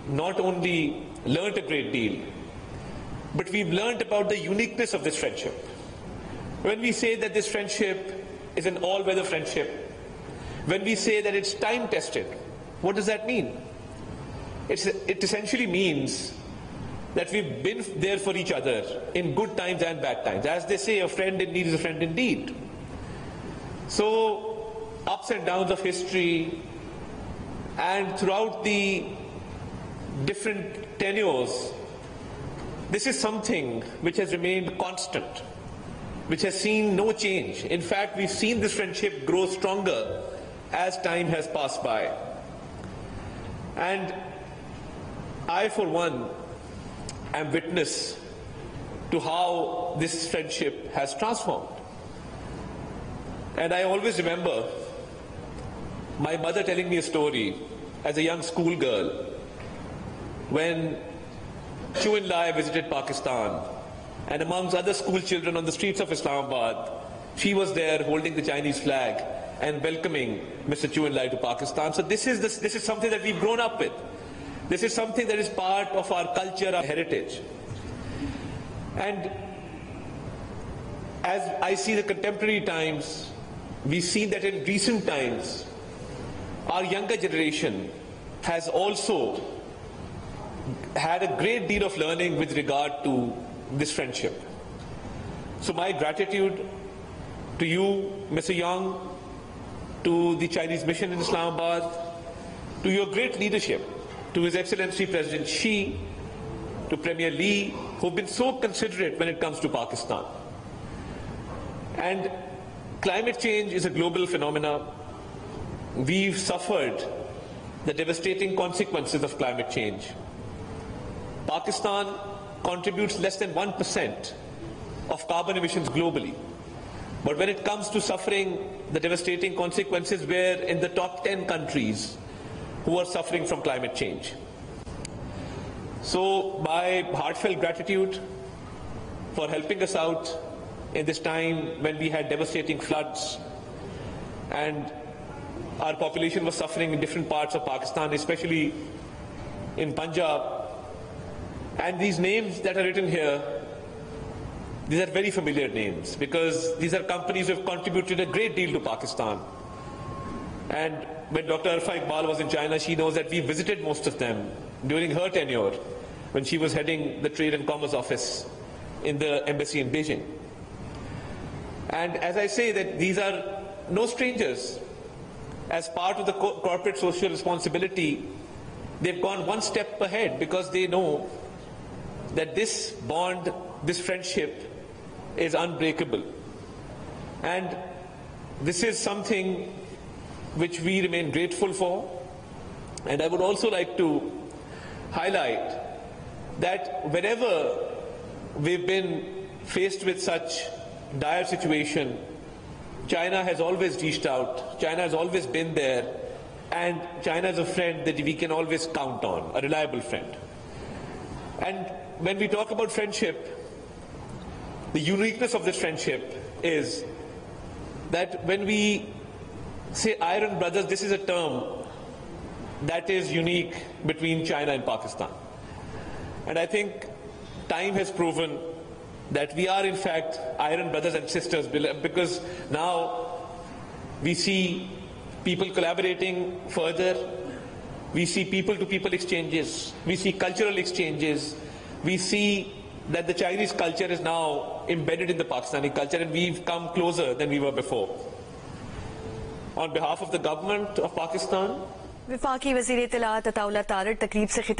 not only learnt a great deal, but we've learnt about the uniqueness of this friendship. When we say that this friendship is an all-weather friendship, when we say that it's time-tested, what does that mean? It essentially means that we've been there for each other in good times and bad times. As they say, a friend in need is a friend indeed. So, ups and downs of history, and throughout the different tenures, this is something which has remained constant, which has seen no change. In fact, we've seen this friendship grow stronger as time has passed by. And I, for one, am witness to how this friendship has transformed. And I always remember my mother telling me a story as a young schoolgirl when 𝗔𝗁𝗍𝗫 visited Pakistan, and amongst other school children on the streets of Islamabad, she was there holding the Chinese flag and welcoming Mr. 𝗔𝗁𝗍𝗫 to Pakistan. So this is something that we've grown up with. This is something that is part of our culture, our heritage. And as I see the contemporary times, we see that in recent times, our younger generation has also had a great deal of learning with regard to this friendship. So my gratitude to you, Mr. Young, to the Chinese mission in Islamabad, to your great leadership, to His Excellency President Xi, to Premier Lee, who've been so considerate when it comes to Pakistan. And climate change is a global phenomenon. We've suffered the devastating consequences of climate change. Pakistan contributes less than 1% of carbon emissions globally. But when it comes to suffering the devastating consequences, we're in the top 10 countries who are suffering from climate change. So my heartfelt gratitude for helping us out in this time when we had devastating floods and our population was suffering in different parts of Pakistan, especially in Punjab. And these names that are written here, these are very familiar names because these are companies who have contributed a great deal to Pakistan. And when Dr. 𝗓𝗏𝗍𝗫 was in China, she knows that we visited most of them during her tenure when she was heading the Trade and Commerce Office in the embassy in Beijing. And as I say that these are no strangers. As part of the corporate social responsibility, they've gone one step ahead because they know that this bond, this friendship is unbreakable. And this is something which we remain grateful for. And I would also like to highlight that whenever we've been faced with such dire situation, China has always reached out, China has always been there, and China is a friend that we can always count on, a reliable friend. And when we talk about friendship, the uniqueness of this friendship is that when we say iron brothers, this is a term that is unique between China and Pakistan. And I think time has proven that we are in fact iron brothers and sisters, because now we see people collaborating further, we see people-to-people exchanges, we see cultural exchanges, we see that the Chinese culture is now embedded in the Pakistani culture and we've come closer than we were before. On behalf of the government of Pakistan, वफाकी वज़ीर इत्तलाआत अताउल्लाह तारर तकरीब से